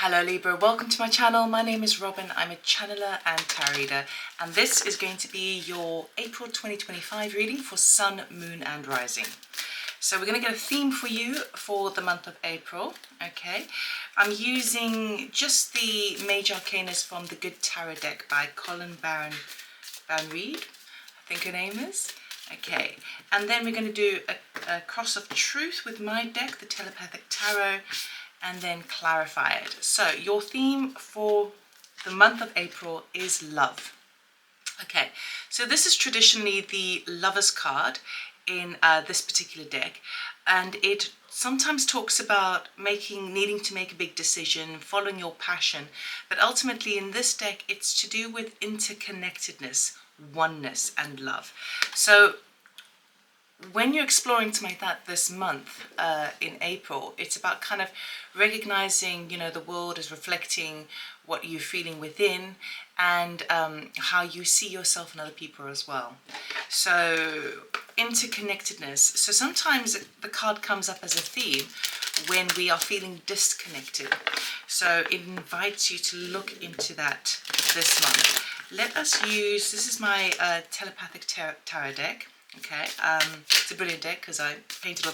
Hello Libra, welcome to my channel. My name is Robyn. I'm a channeler and tarot reader, and this is going to be your April 2025 reading for Sun, Moon and Rising. So we're going to get a theme for you for the month of April, okay? I'm using just the Major Arcanas from the Good Tarot deck by Colin Baron Reed, I think her name is. Okay, and then we're going to do a cross of truth with my deck, the Telepathic Tarot, and then clarify it. So your theme for the month of April is love. Okay, so this is traditionally the Lover's card in this particular deck, and it sometimes talks about needing to make a big decision, following your passion, but ultimately in this deck it's to do with interconnectedness, oneness and love. So when you're exploring something like that this month in April, it's about kind of recognizing, you know, the world is reflecting what you're feeling within, and how you see yourself and other people as well. So interconnectedness. So sometimes the card comes up as a theme when we are feeling disconnected. So it invites you to look into that this month. Let us use, this is my Telepathic Tarot deck. Okay, it's a brilliant deck because I painted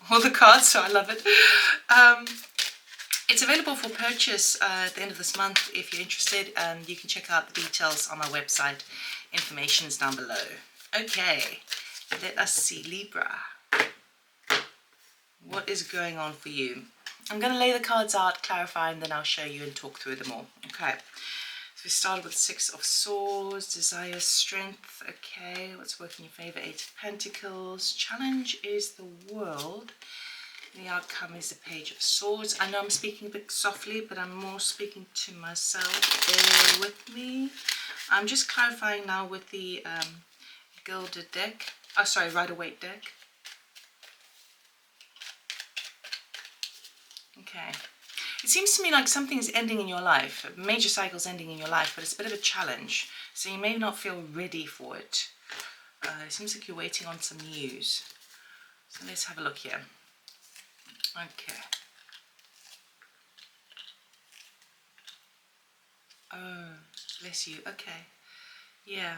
all the cards, so I love it. It's available for purchase at the end of this month. If you're interested, you can check out the details on my website. Information is down below. Okay, let us see, Libra. What is going on for you? I'm going to lay the cards out, clarify, and then I'll show you and talk through them all. Okay. So we started with Six of Swords, desire, strength. Okay, what's working in your favor? Eight of Pentacles. Challenge is the world. The outcome is the Page of Swords. I know I'm speaking a bit softly, but I'm more speaking to myself. Bear with me. I'm just clarifying now with the Gilded deck. Oh, sorry, Rider-Waite deck. Okay. It seems to me like something's ending in your life, a major cycle's ending in your life, but it's a bit of a challenge, so you may not feel ready for it. It seems like you're waiting on some news. So let's have a look here. Okay. Oh, bless you. Okay. Yeah.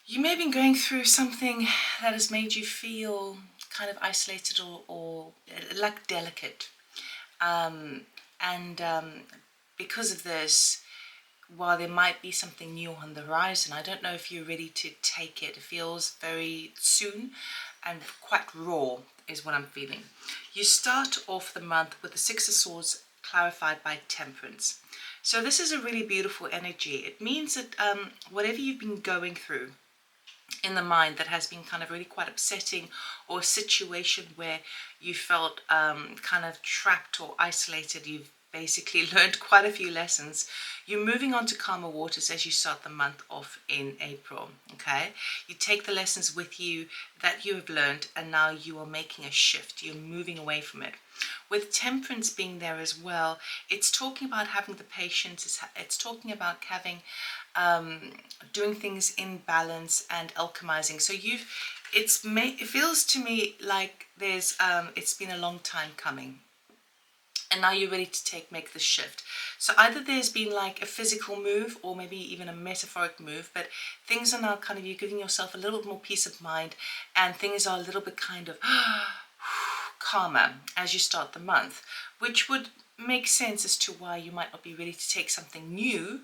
You may have been going through something that has made you feel kind of isolated or like delicate. Because of this, while there might be something new on the horizon, I don't know if you're ready to take it. It feels very soon and quite raw is what I'm feeling. You start off the month with the Six of Swords clarified by Temperance. So this is a really beautiful energy. It means that whatever you've been going through in the mind that has been kind of really quite upsetting, or a situation where you felt kind of trapped or isolated, you've basically learned quite a few lessons. You're moving on to calmer waters as you start the month off in April, okay? You take the lessons with you that you have learned, and now you are making a shift. You're moving away from it. With Temperance being there as well, it's talking about having the patience. It's talking about having doing things in balance and alchemizing. So it feels to me like there's it's been a long time coming, and now you're ready to make the shift. So either there's been like a physical move, or maybe even a metaphoric move, but things are now kind of, you're giving yourself a little bit more peace of mind, and things are a little bit kind of calmer as you start the month, which would make sense as to why you might not be ready to take something new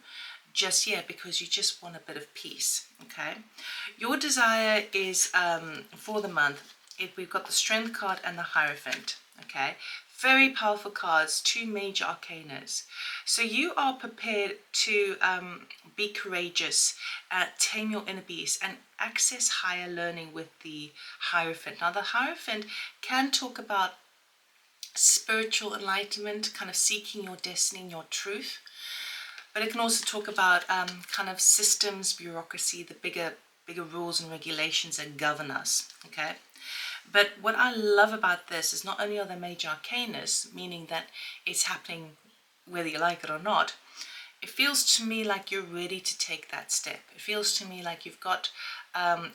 just yet, because you just want a bit of peace. Okay, your desire is for the month, we've got the Strength card and the Hierophant. Okay, very powerful cards, two major arcanas. So you are prepared to be courageous, tame your inner beast, and access higher learning with the Hierophant. Now the Hierophant can talk about spiritual enlightenment, kind of seeking your destiny and your truth. But it can also talk about kind of systems, bureaucracy, the bigger rules and regulations that govern us, okay? But what I love about this is not only are there major arcanas, meaning that it's happening whether you like it or not, it feels to me like you're ready to take that step. It feels to me like you've got,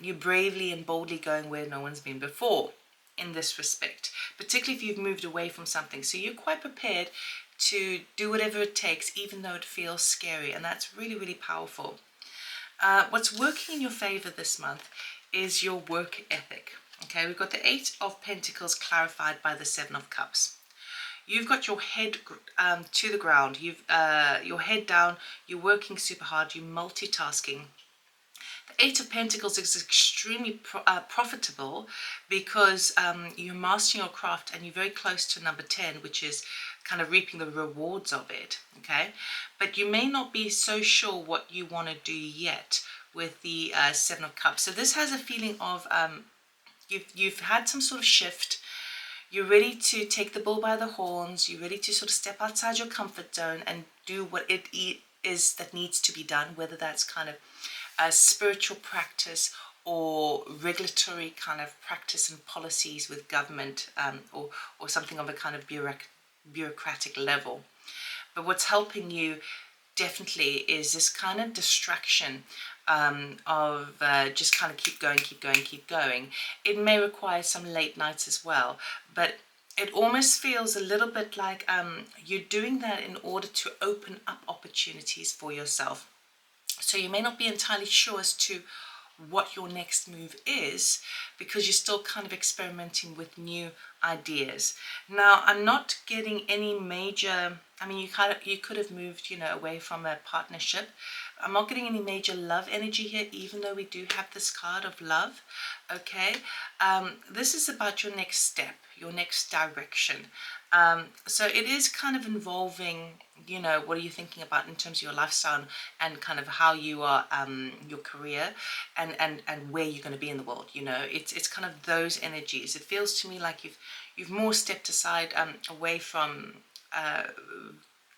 you're bravely and boldly going where no one's been before. in this respect, particularly if you've moved away from something. So you're quite prepared to do whatever it takes, even though it feels scary, and that's really, really powerful. What's working in your favor this month is your work ethic. Okay, we've got the 8 of Pentacles clarified by the 7 of Cups. You've got your head to the ground. You've your head down. You're working super hard. You're multitasking. The 8 of Pentacles is extremely profitable because you're mastering your craft and you're very close to number 10, which is kind of reaping the rewards of it, okay? But you may not be so sure what you want to do yet with the 7 of Cups. So this has a feeling of you've had some sort of shift. You're ready to take the bull by the horns. You're ready to sort of step outside your comfort zone and do what it is that needs to be done, whether that's kind of a spiritual practice or regulatory kind of practice and policies with government, or something of a kind of bureaucratic level. But what's helping you definitely is this kind of distraction of just kind of keep going. It may require some late nights as well, but it almost feels a little bit like you're doing that in order to open up opportunities for yourself. So you may not be entirely sure as to what your next move is, because you're still kind of experimenting with new ideas. Now, I'm not getting any major, I mean, you could have moved, away from a partnership. I'm not getting any major love energy here, even though we do have this card of love, okay? This is about your next step, your next direction. So it is kind of involving, what are you thinking about in terms of your lifestyle and kind of how you are, your career and where you're going to be in the world. It's kind of those energies. It feels to me like you've more stepped aside, away from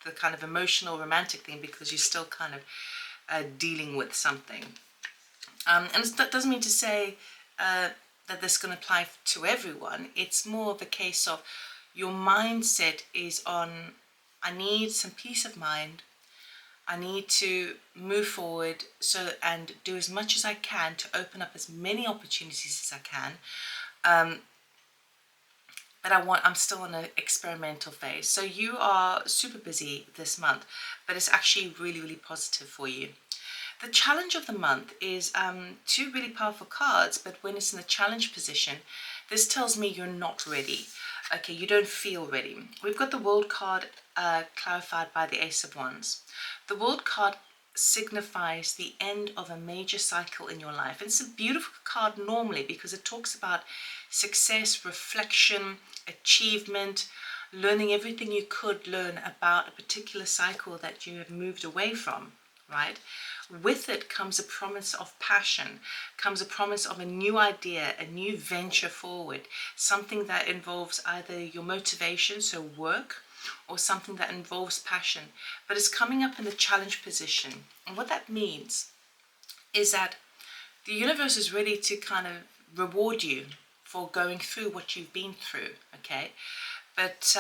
the kind of emotional romantic thing, because you're still kind of dealing with something. And that doesn't mean to say that this is going to apply to everyone. It's more of a case of your mindset is on, I need some peace of mind. I need to move forward and do as much as I can to open up as many opportunities as I can. But I'm still in an experimental phase. So you are super busy this month, but it's actually really, really positive for you. The challenge of the month is 2 really powerful cards, but when it's in the challenge position, this tells me you're not ready. Okay, you don't feel ready. We've got the World card clarified by the Ace of Wands. The World card signifies the end of a major cycle in your life. And it's a beautiful card normally because it talks about success, reflection, achievement, learning everything you could learn about a particular cycle that you have moved away from, right? With it comes a promise of passion, comes a promise of a new idea, a new venture forward, something that involves either your motivation, so work, or something that involves passion. But it's coming up in the challenge position. And what that means is that the universe is ready to kind of reward you for going through what you've been through, okay? But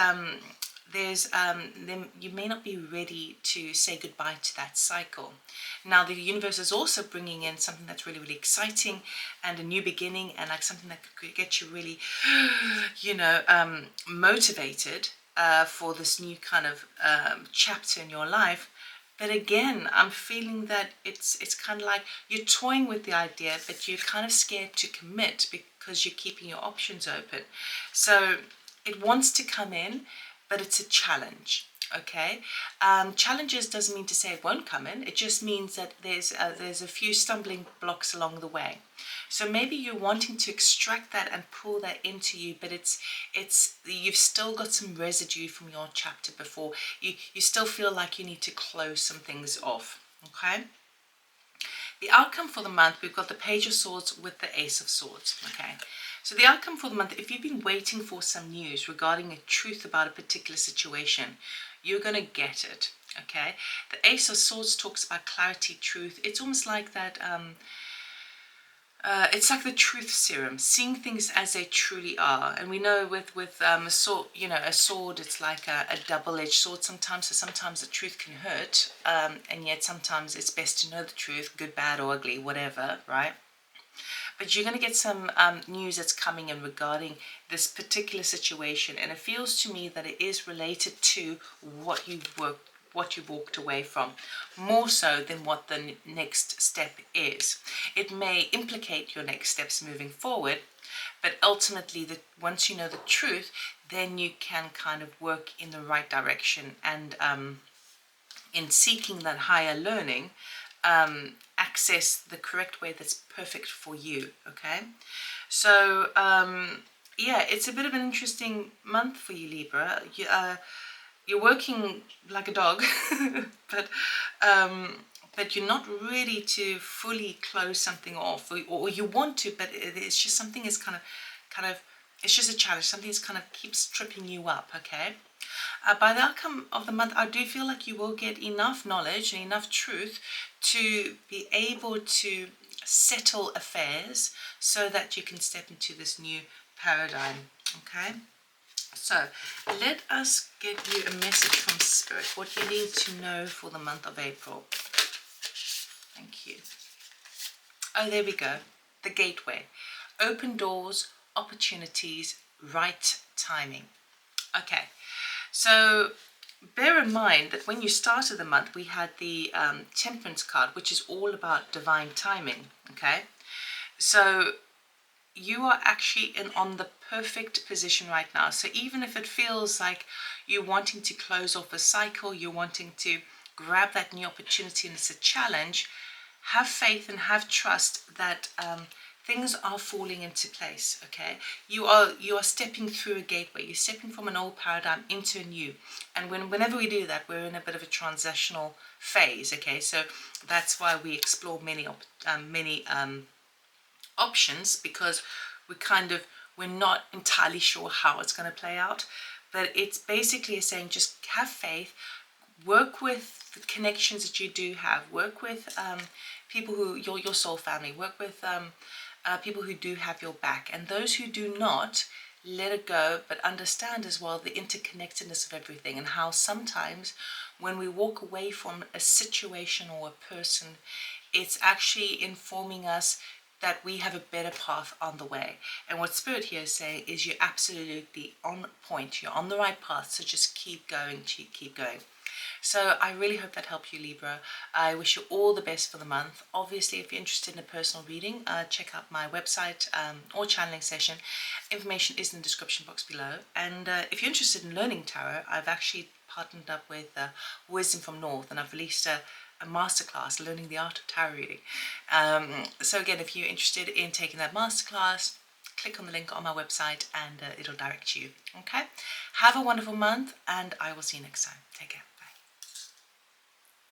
you may not be ready to say goodbye to that cycle. Now, the universe is also bringing in something that's really, really exciting and a new beginning, and like something that could get you really, motivated for this new kind of chapter in your life. But again, I'm feeling that it's kind of like you're toying with the idea, but you're kind of scared to commit because you're keeping your options open. So it wants to come in, but it's a challenge, okay? Challenges doesn't mean to say it won't come in. It just means that there's a few stumbling blocks along the way. So maybe you're wanting to extract that and pull that into you, but it's you've still got some residue from your chapter before. You still feel like you need to close some things off, okay? The outcome for the month, we've got the Page of Swords with the Ace of Swords, okay? So the outcome for the month, if you've been waiting for some news regarding a truth about a particular situation, you're going to get it, okay? The Ace of Swords talks about clarity, truth. It's almost like that, it's like the truth serum, seeing things as they truly are. And we know with a sword, a sword, it's like a double-edged sword sometimes. So sometimes the truth can hurt, and yet sometimes it's best to know the truth, good, bad, or ugly, whatever, right? but you're going to get some news that's coming in regarding this particular situation, and it feels to me that it is related to what you've walked away from, more so than what the next step is. It may implicate your next steps moving forward, but ultimately, once you know the truth, then you can kind of work in the right direction, and in seeking that higher learning, access the correct way that's perfect for you. Okay, so yeah, it's a bit of an interesting month for you, Libra. You're working like a dog, but you're not ready to fully close something off, or you want to, but it's just something is kind of, it's just a challenge. Something is kind of keeps tripping you up. Okay. By the outcome of the month, I do feel like you will get enough knowledge and enough truth to be able to settle affairs so that you can step into this new paradigm. Okay. So let us give you a message from Spirit, what you need to know for the month of April. Thank you. Oh, there we go. The gateway. Open doors, opportunities, right timing. Okay, so bear in mind that when you started the month, we had the Temperance card, which is all about divine timing. Okay, so you are actually on the perfect position right now. So even if it feels like you're wanting to close off a cycle, you're wanting to grab that new opportunity and it's a challenge, have faith and have trust that things are falling into place. Okay, you are stepping through a gateway. You're stepping from an old paradigm into a new, and whenever we do that, we're in a bit of a transitional phase. Okay, so that's why we explore many options, because we're not entirely sure how it's going to play out. But it's basically saying just have faith, work with the connections that you do have, work with people who your soul family, work with people who do have your back, and those who do not, let it go, but understand as well the interconnectedness of everything, and how sometimes when we walk away from a situation or a person, it's actually informing us that we have a better path on the way. And what Spirit here is saying is you're absolutely on point, you're on the right path, so just keep going, keep going. So I really hope that helped you, Libra. I wish you all the best for the month. Obviously, if you're interested in a personal reading, check out my website or channeling session. Information is in the description box below. And if you're interested in learning tarot, I've actually partnered up with Wisdom from North, and I've released a masterclass, Learning the Art of Tarot Reading. So again, if you're interested in taking that masterclass, click on the link on my website and it'll direct you. Okay? Have a wonderful month, and I will see you next time. Take care.